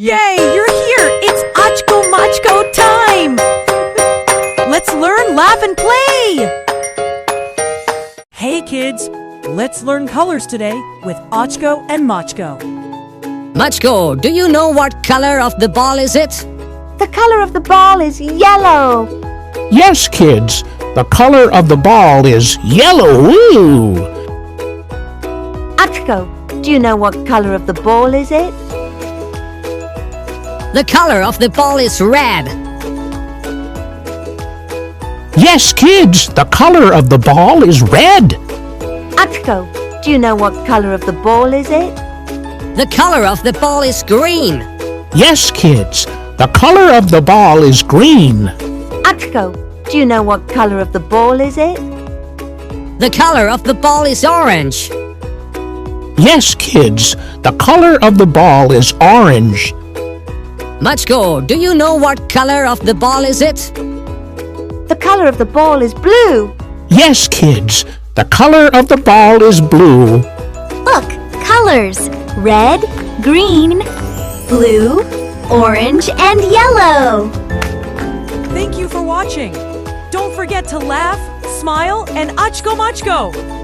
Yay, you're here! It's Achko Machko time! Let's learn, laugh, and play! Hey kids, let's learn colors today with Achko and Machko. Machko, do you know what color of the ball is it? The color of the ball is yellow. Yes, kids, the color of the ball is yellow. Woo! Achko, do you know what color of the ball is it? The color of the ball is red. Yes, kids, the color of the ball is red. Achko, do you know what color of the ball is it? The color of the ball is green. Yes, kids, the color of the ball is green. Achko, do you know what color of the ball is it? The color of the ball is orange. Yes, kids, the color of the ball is orange. Machko, do you know what color of the ball is it? The color of the ball is blue. Yes, kids, the color of the ball is blue. Look, colors. Red, green, blue, orange, and yellow. Thank you for watching. Don't forget to laugh, smile, and Achko Machko!